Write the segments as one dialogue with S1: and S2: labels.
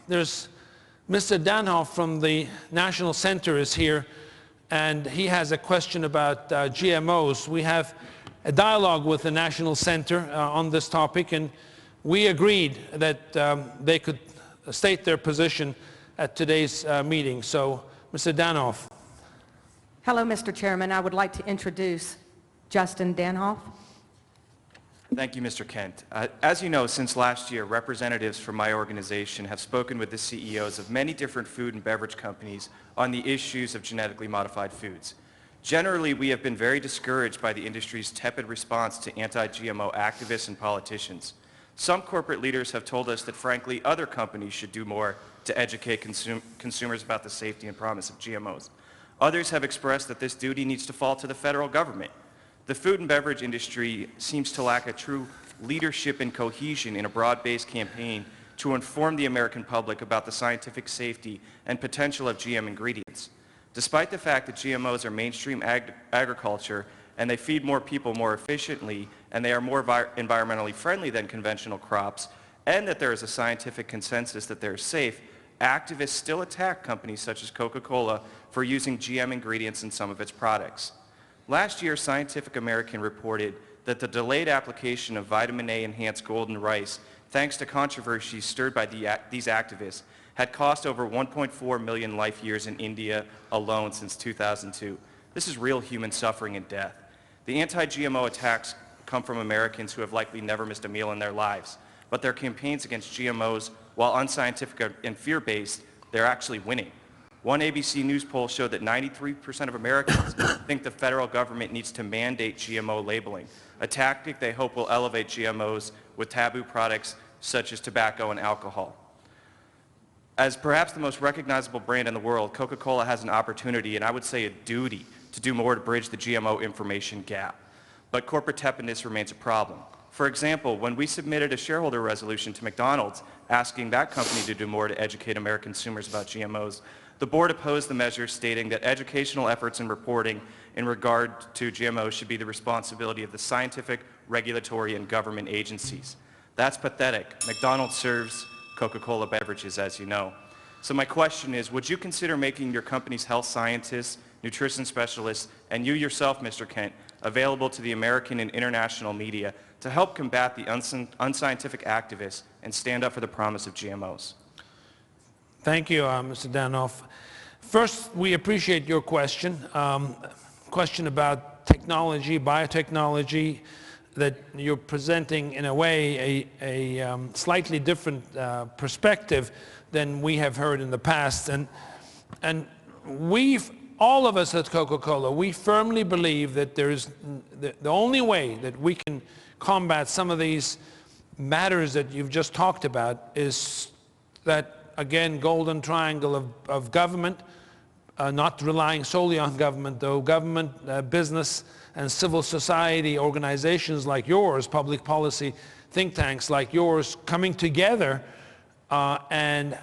S1: There's Mr. Danhoff from the National Center is here, and he has a question about GMOs. We have a dialogue with the National Center on this topic, and we agreed that they could state their position at today's meeting. So, Mr. Danhoff.
S2: Hello, Mr. Chairman. I would like to introduce Justin Danhoff.
S3: Thank you, Mr. Kent. As you know, since last year, representatives from my organization have spoken with the CEOs of many different food and beverage companies on the issues of genetically modified foods. Generally, we have been very discouraged by the industry's tepid response to anti-GMO activists and politicians. Some corporate leaders have told us that, frankly, other companies should do more to educate consumers about the safety and promise of GMOs. Others have expressed that this duty needs to fall to the federal government. The food and beverage industry seems to lack a true leadership and cohesion in a broad-based campaign to inform the American public about the scientific safety and potential of GM ingredients. Despite the fact that GMOs are mainstream agriculture and they feed more people more efficiently and they are more environmentally friendly than conventional crops, and that there is a scientific consensus that they're safe, activists still attack companies such as Coca-Cola for using GM ingredients in some of its products. Last year, Scientific American reported that the delayed application of vitamin A enhanced golden rice, thanks to controversy stirred by these activists, had cost over 1.4 million life years in India alone since 2002. This is real human suffering and death. The anti-GMO attacks come from Americans who have likely never missed a meal in their lives, but their campaigns against GMOs, while unscientific and fear-based, they're actually winning. One ABC News poll showed that 93% of Americans think the federal government needs to mandate GMO labeling, a tactic they hope will elevate GMOs with taboo products such as tobacco and alcohol. As perhaps the most recognizable brand in the world, Coca-Cola has an opportunity, and I would say a duty, to do more to bridge the GMO information gap. But corporate tepidness remains a problem. For example, when we submitted a shareholder resolution to McDonald's asking that company to do more to educate American consumers about GMOs, the board opposed the measure, stating that educational efforts and reporting in regard to GMOs should be the responsibility of the scientific, regulatory, and government agencies. That's pathetic. McDonald's serves Coca-Cola beverages, as you know. So my question is, would you consider making your company's health scientists, nutrition specialists, and you yourself, Mr. Kent, available to the American and international media to help combat the unscientific activists and stand up for the promise of GMOs?
S1: Thank you, Mr. Danhoff. First, we appreciate your question. Question about technology, biotechnology, that you're presenting in a way a slightly different perspective than we have heard in the past. And all of us at Coca-Cola, we firmly believe that there is the only way that we can combat some of these matters that you've just talked about is that, again, golden triangle of government, not relying solely on government, though government, business, and civil society organizations like yours, public policy think tanks like yours, coming together and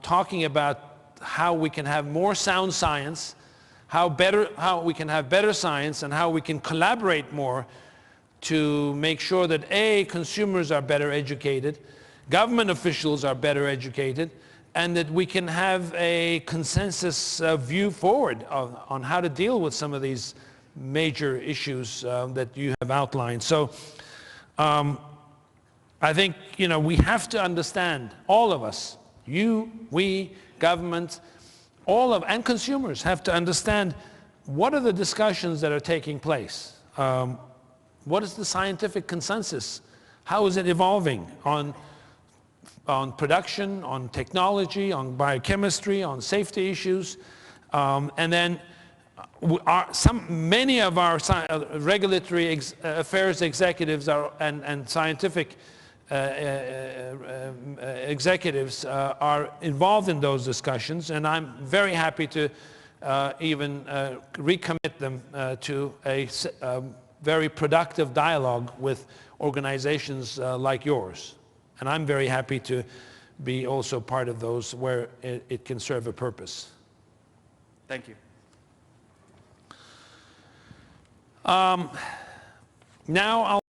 S1: talking about how we can have more sound science, how we can have better science, and how we can collaborate more to make sure that A, consumers are better educated, government officials are better educated, and that we can have a consensus view forward on how to deal with some of these major issues that you have outlined. So I think, we have to understand, all of us, you, we, government, and consumers have to understand what are the discussions that are taking place. What is the scientific consensus? How is it evolving on production, on technology, on biochemistry, on safety issues? And then many of our regulatory affairs executives and scientific executives are involved in those discussions, and I'm very happy to even recommit them to a very productive dialogue with organizations like yours. And I'm very happy to be also part of those where it can serve a purpose.
S3: Thank you.
S1: Now I'll